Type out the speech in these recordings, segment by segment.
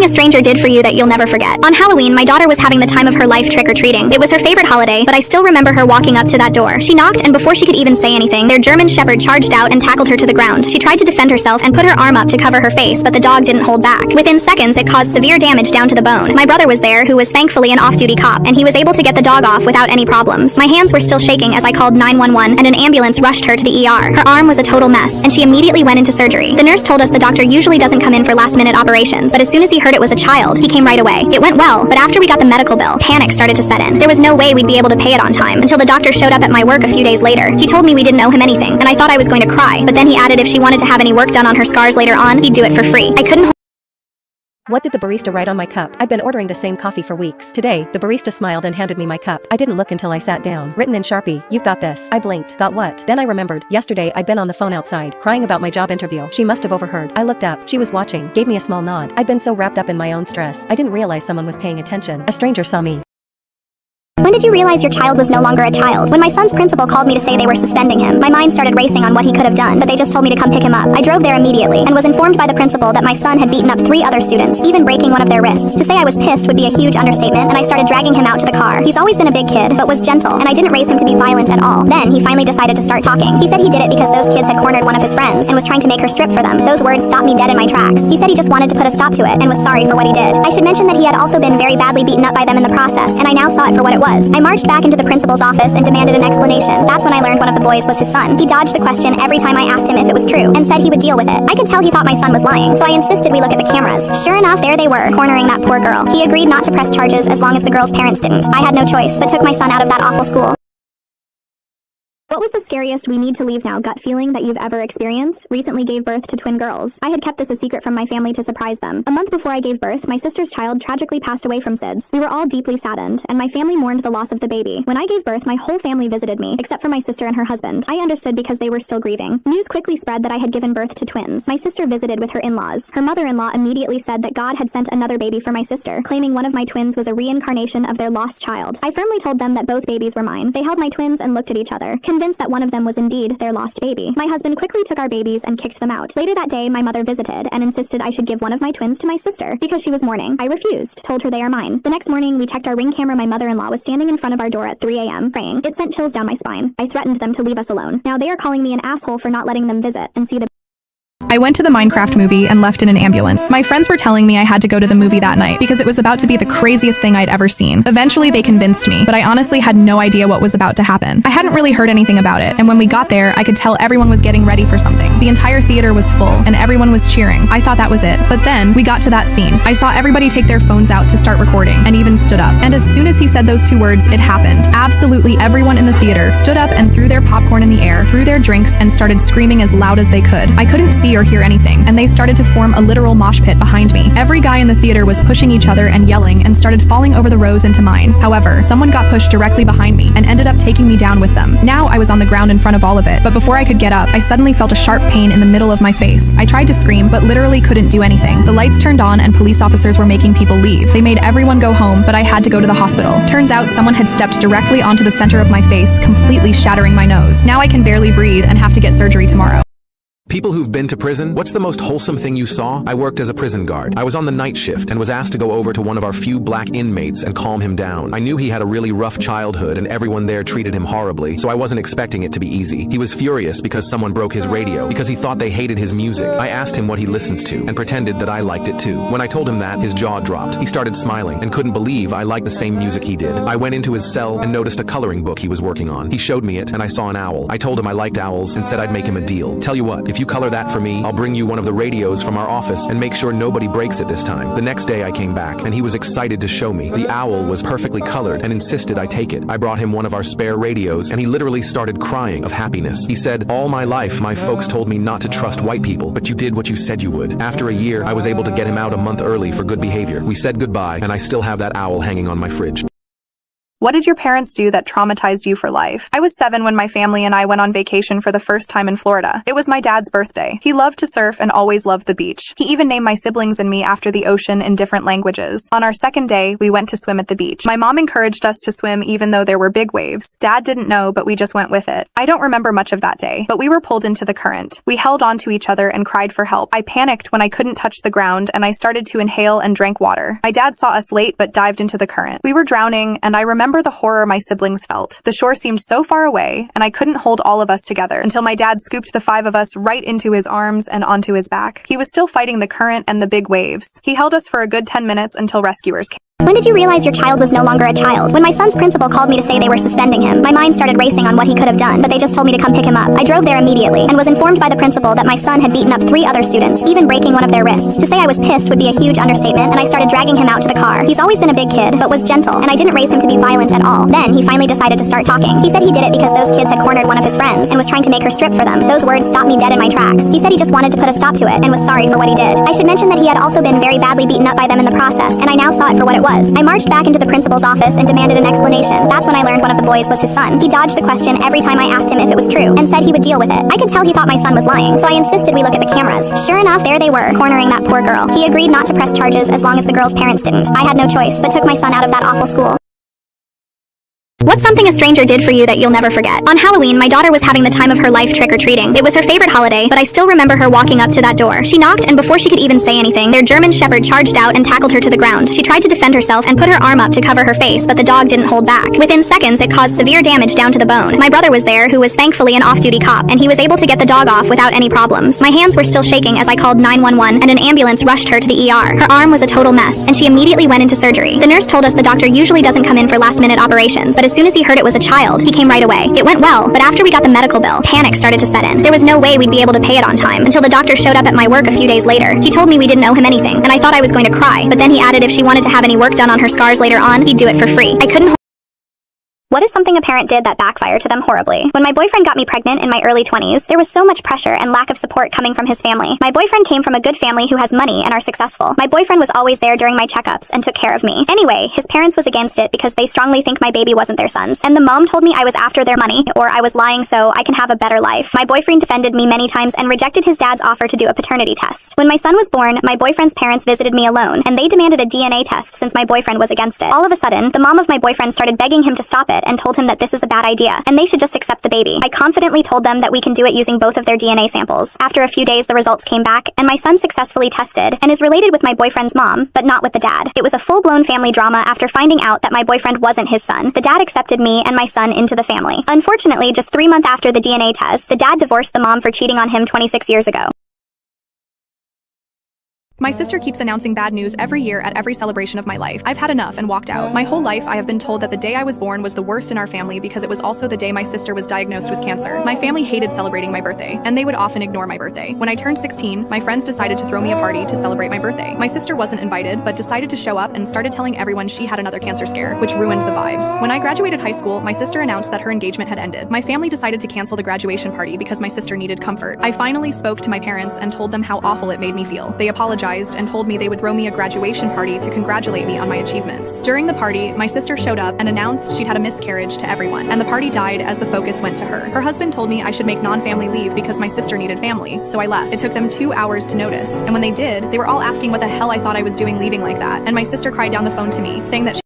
something a stranger did for you that you'll never forget. On Halloween, my daughter was having the time of her life trick-or-treating. It was her favorite holiday, but I still remember her walking up to that door. She knocked, and before she could even say anything, their German Shepherd charged out and tackled her to the ground. She tried to defend herself and put her arm up to cover her face, but the dog didn't hold back. Within seconds, it caused severe damage down to the bone. My brother was there, who was thankfully an off-duty cop, and he was able to get the dog off without any problems. My hands were still shaking as I called 911, and an ambulance rushed her to the ER. Her arm was a total mess, and she immediately went into surgery. The nurse told us the doctor usually doesn't come in for last-minute operations, but as soon as he heard it was a child, he came right away. It went well, but after we got the medical bill, panic started to set in. There was no way we'd be able to pay it on time until the doctor showed up at my work a few days later. He told me we didn't owe him anything, and I thought I was going to cry, but then he added if she wanted to have any work done on her scars later on, he'd do it for free. I couldn't. What did the barista write on my cup? I've been ordering the same coffee for weeks. Today, the barista smiled and handed me my cup. I didn't look until I sat down. Written in Sharpie, "You've got this." I blinked. Got what? Then I remembered. Yesterday, I'd been on the phone outside, crying about my job interview. She must have overheard. I looked up. She was watching, gave me a small nod. I'd been so wrapped up in my own stress, I didn't realize someone was paying attention. A stranger saw me. When did you realize your child was no longer a child? When my son's principal called me to say they were suspending him, my mind started racing on what he could have done, but they just told me to come pick him up. I drove there immediately, and was informed by the principal that my son had beaten up 3 other students, even breaking one of their wrists. To say I was pissed would be a huge understatement, and I started dragging him out to the car. He's always been a big kid, but was gentle, and I didn't raise him to be violent at all. Then, he finally decided to start talking. He said he did it because those kids had cornered one of his friends, and was trying to make her strip for them. Those words stopped me dead in my tracks. He said he just wanted to put a stop to it, and was sorry for what he did. I should mention that he had also been very badly beaten up by them in the process, and I now saw it for what it was. I marched back into the principal's office and demanded an explanation. That's when I learned one of the boys was his son. He dodged the question every time I asked him if it was true, and said he would deal with it. I could tell he thought my son was lying, so I insisted we look at the cameras. Sure enough, there they were, cornering that poor girl. He agreed not to press charges as long as the girl's parents didn't. I had no choice, but took my son out of that awful school. What was the scariest we need to leave now gut feeling that you've ever experienced? Recently gave birth to twin girls. I had kept this a secret from my family to surprise them. A month before I gave birth, my sister's child tragically passed away from SIDS. We were all deeply saddened, and my family mourned the loss of the baby. When I gave birth, my whole family visited me, except for my sister and her husband. I understood because they were still grieving. News quickly spread that I had given birth to twins. My sister visited with her in-laws. Her mother-in-law immediately said that God had sent another baby for my sister, claiming one of my twins was a reincarnation of their lost child. I firmly told them that both babies were mine. They held my twins and looked at each other, convinced that one of them was indeed their lost baby. My husband quickly took our babies and kicked them out. Later that day, my mother visited and insisted I should give one of my twins to my sister because she was mourning. I refused, told her they are mine. The next morning, we checked our Ring camera. My mother-in-law was standing in front of our door at 3 a.m. praying. It sent chills down my spine. I threatened them to leave us alone. Now they are calling me an asshole for not letting them visit and see the I went to the Minecraft movie and left in an ambulance. My friends were telling me I had to go to the movie that night because it was about to be the craziest thing I'd ever seen. Eventually they convinced me, but I honestly had no idea what was about to happen. I hadn't really heard anything about it, and when we got there, I could tell everyone was getting ready for something. The entire theater was full, and everyone was cheering. I thought that was it. But then, we got to that scene. I saw everybody take their phones out to start recording, and even stood up. And as soon as he said those 2 words, it happened. Absolutely everyone in the theater stood up and threw their popcorn in the air, threw their drinks, and started screaming as loud as they could. I couldn't see or hear anything, and they started to form a literal mosh pit behind me. Every guy in the theater was pushing each other and yelling and started falling over the rows into mine. However, someone got pushed directly behind me and ended up taking me down with them. Now I was on the ground in front of all of it, but before I could get up, I suddenly felt a sharp pain in the middle of my face. I tried to scream, but literally couldn't do anything. The lights turned on and police officers were making people leave. They made everyone go home, but I had to go to the hospital. Turns out someone had stepped directly onto the center of my face, completely shattering my nose. Now I can barely breathe and have to get surgery tomorrow. People who've been to prison, what's the most wholesome thing you saw? I worked as a prison guard. I was on the night shift and was asked to go over to one of our few black inmates and calm him down. I knew he had a really rough childhood and everyone there treated him horribly, so I wasn't expecting it to be easy. He was furious because someone broke his radio, because he thought they hated his music. I asked him what he listens to and pretended that I liked it too. When I told him that, his jaw dropped. He started smiling and couldn't believe I liked the same music he did. I went into his cell and noticed a coloring book he was working on. He showed me it and I saw an owl. I told him I liked owls and said I'd make him a deal. Tell you what, if you color that for me, I'll bring you one of the radios from our office and make sure nobody breaks it this time. The next day I came back and he was excited to show me. The owl was perfectly colored and insisted I take it. I brought him one of our spare radios and he literally started crying of happiness. He said, "All my life my folks told me not to trust white people, but you did what you said you would." After a year, I was able to get him out a month early for good behavior. We said goodbye and I still have that owl hanging on my fridge. What did your parents do that traumatized you for life? I was 7 when my family and I went on vacation for the first time in Florida. It was my dad's birthday. He loved to surf and always loved the beach. He even named my siblings and me after the ocean in different languages. On our second day, we went to swim at the beach. My mom encouraged us to swim even though there were big waves. Dad didn't know, but we just went with it. I don't remember much of that day, but we were pulled into the current. We held on to each other and cried for help. I panicked when I couldn't touch the ground and I started to inhale and drank water. My dad saw us late but dived into the current. We were drowning and I remember the horror my siblings felt. The shore seemed so far away and I couldn't hold all of us together until my dad scooped the 5 of us right into his arms and onto his back. He was still fighting the current and the big waves. He held us for a good 10 minutes until rescuers came. When did you realize your child was no longer a child? When my son's principal called me to say they were suspending him, my mind started racing on what he could have done, but they just told me to come pick him up. I drove there immediately and was informed by the principal that my son had beaten up 3 other students, even breaking one of their wrists. To say I was pissed would be a huge understatement, and I started dragging him out to the car. He's always been a big kid, but was gentle, and I didn't raise him to be violent at all. Then he finally decided to start talking. He said he did it because those kids had cornered one of his friends and was trying to make her strip for them. Those words stopped me dead in my tracks. He said he just wanted to put a stop to it and was sorry for what he did. I should mention that he had also been very badly beaten up by them in the process, and I now saw it for what it was. I marched back into the principal's office and demanded an explanation. That's when I learned one of the boys was his son. He dodged the question every time I asked him if it was true and said he would deal with it. I could tell he thought my son was lying, so I insisted we look at the cameras. Sure enough, there they were, cornering that poor girl. He agreed not to press charges as long as the girl's parents didn't. I had no choice, but took my son out of that awful school. What's something a stranger did for you that you'll never forget? On Halloween, my daughter was having the time of her life trick-or-treating. It was her favorite holiday, but I still remember her walking up to that door. She knocked, and before she could even say anything, their German shepherd charged out and tackled her to the ground. She tried to defend herself and put her arm up to cover her face, but the dog didn't hold back. Within seconds, it caused severe damage down to the bone. My brother was there, who was thankfully an off-duty cop, and he was able to get the dog off without any problems. My hands were still shaking as I called 911, and an ambulance rushed her to the ER. Her arm was a total mess, and she immediately went into surgery. The nurse told us the doctor usually doesn't come in for last-minute operations, but as soon as he heard it was a child, he came right away. It went well, but after we got the medical bill, panic started to set in. There was no way we'd be able to pay it on time until the doctor showed up at my work a few days later. He told me we didn't owe him anything, and I thought I was going to cry, but then he added if she wanted to have any work done on her scars later on, he'd do it for free. I couldn't. What is something a parent did that backfired to them horribly? When my boyfriend got me pregnant in my early 20s, there was so much pressure and lack of support coming from his family. My boyfriend came from a good family who has money and are successful. My boyfriend was always there during my checkups and took care of me. Anyway, his parents was against it because they strongly think my baby wasn't their son's. And the mom told me I was after their money, or I was lying so I can have a better life. My boyfriend defended me many times and rejected his dad's offer to do a paternity test. When my son was born, my boyfriend's parents visited me alone, and they demanded a DNA test since my boyfriend was against it. All of a sudden, the mom of my boyfriend started begging him to stop it and told him that this is a bad idea, and they should just accept the baby. I confidently told them that we can do it using both of their DNA samples. After a few days, the results came back, and my son successfully tested and is related with my boyfriend's mom, but not with the dad. It was a full-blown family drama after finding out that my boyfriend wasn't his son. The dad accepted me and my son into the family. Unfortunately, just 3 months after the DNA test, the dad divorced the mom for cheating on him 26 years ago. My sister keeps announcing bad news every year at every celebration of my life. I've had enough and walked out. My whole life, I have been told that the day I was born was the worst in our family because it was also the day my sister was diagnosed with cancer. My family hated celebrating my birthday, and they would often ignore my birthday. When I turned 16, my friends decided to throw me a party to celebrate my birthday. My sister wasn't invited, but decided to show up and started telling everyone she had another cancer scare, which ruined the vibes. When I graduated high school, my sister announced that her engagement had ended. My family decided to cancel the graduation party because my sister needed comfort. I finally spoke to my parents and told them how awful it made me feel. They apologized and told me they would throw me a graduation party to congratulate me on my achievements. During the party, my sister showed up and announced she'd had a miscarriage to everyone, and the party died as the focus went to her. Her husband told me I should make non-family leave because my sister needed family, so I left. It took them 2 hours to notice, and when they did, they were all asking what the hell I thought I was doing leaving like that, and my sister cried down the phone to me, saying that she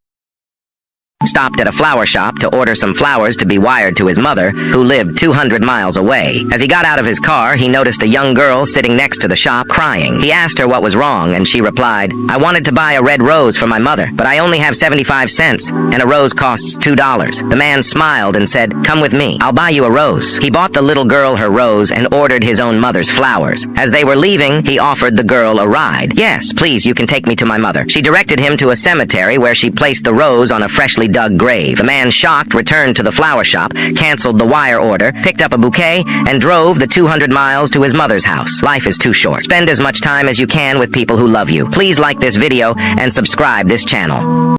stopped at a flower shop to order some flowers to be wired to his mother, who lived 200 miles away. As he got out of his car, he noticed a young girl sitting next to the shop crying. He asked her what was wrong, and she replied, "I wanted to buy a red rose for my mother, but I only have 75 cents, and a rose costs $2. The man smiled and said, "Come with me. I'll buy you a rose." He bought the little girl her rose and ordered his own mother's flowers. As they were leaving, he offered the girl a ride. "Yes, please, you can take me to my mother." She directed him to a cemetery where she placed the rose on a freshly dug grave. The man, shocked, returned to the flower shop, canceled the wire order, picked up a bouquet, and drove the 200 miles to his mother's house. Life is too short. Spend as much time as you can with people who love you. Please like this video and subscribe this channel.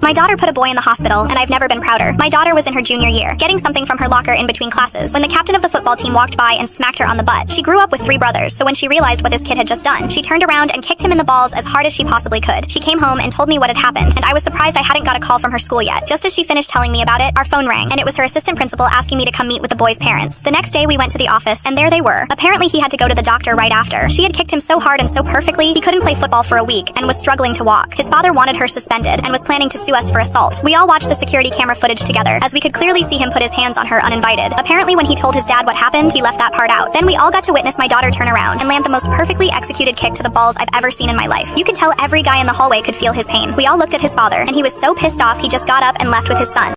My daughter put a boy in the hospital, and I've never been prouder. My daughter was in her junior year, getting something from her locker in between classes, when the captain of the football team walked by and smacked her on the butt. She grew up with 3 brothers, so when she realized what this kid had just done, she turned around and kicked him in the balls as hard as she possibly could. She came home and told me what had happened, and I was surprised I hadn't got a call from her school yet. Just as she finished telling me about it, our phone rang, and it was her assistant principal asking me to come meet with the boy's parents. The next day we went to the office, and there they were. Apparently he had to go to the doctor right after. She had kicked him so hard and so perfectly, he couldn't play football for a week, and was struggling to walk. His father wanted her suspended, and was planning to sue us for assault. We all watched the security camera footage together, as we could clearly see him put his hands on her uninvited. Apparently when he told his dad what happened, he left that part out. Then we all got to witness my daughter turn around and land the most perfectly executed kick to the balls I've ever seen in my life. You could tell every guy in the hallway could feel his pain. We all looked at his father, and he was so pissed off he just got up and left with his son.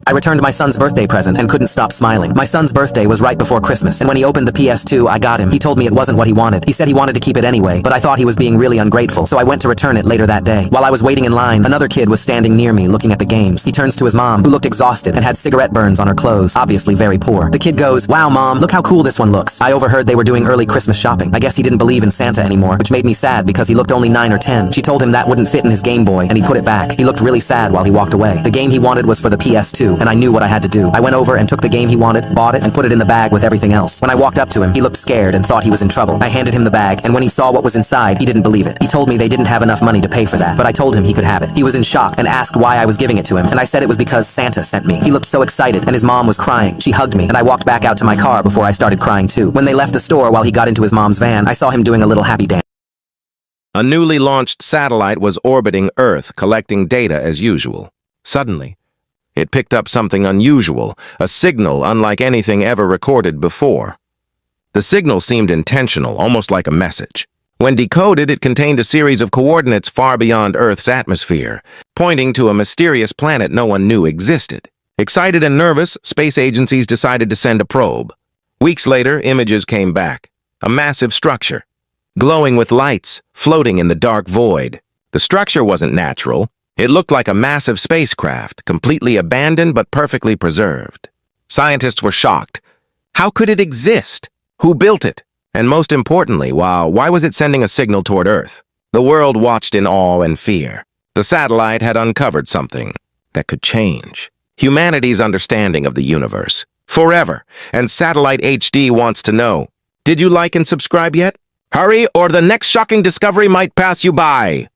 I returned my son's birthday present and couldn't stop smiling. My son's birthday was right before Christmas, and when he opened the PS2 I got him, he told me it wasn't what he wanted. He said he wanted to keep it anyway, but I thought he was being really ungrateful, so I went to return it later that day. While I was waiting in line, another kid was standing near me looking at the games. He turns to his mom, who looked exhausted and had cigarette burns on her clothes, obviously very poor. The kid goes, "Wow mom, look how cool this one looks." I overheard they were doing early Christmas shopping. I guess he didn't believe in Santa anymore, which made me sad because he looked only 9 or 10. She told him that wouldn't fit in his Game Boy, and he put it back. He looked really sad while he walked away. The game he wanted was for the PS2, and I knew what I had to do. I went over and took the game he wanted, bought it, and put it in the bag with everything else. When I walked up to him, he looked scared and thought he was in trouble. I handed him the bag, and when he saw what was inside, he didn't believe it. He told me they didn't have enough money to pay for that, but I told him he could have it. He was in shock and asked why I was giving it to him, and I said it was because Santa sent me. He looked so excited, and his mom was crying. She hugged me, and I walked back out to my car before I started crying too. When they left the store while he got into his mom's van, I saw him doing a little happy dance. A newly launched satellite was orbiting Earth, collecting data as usual. Suddenly, it picked up something unusual, a signal unlike anything ever recorded before. The signal seemed intentional, almost like a message. When decoded, it contained a series of coordinates far beyond Earth's atmosphere, pointing to a mysterious planet no one knew existed. Excited and nervous, space agencies decided to send a probe. Weeks later, images came back. A massive structure, glowing with lights, floating in the dark void. The structure wasn't natural. It looked like a massive spacecraft, completely abandoned but perfectly preserved. Scientists were shocked. How could it exist? Who built it? And most importantly, why was it sending a signal toward Earth? The world watched in awe and fear. The satellite had uncovered something that could change humanity's understanding of the universe forever. And Satellite HD wants to know, did you like and subscribe yet? Hurry, or the next shocking discovery might pass you by.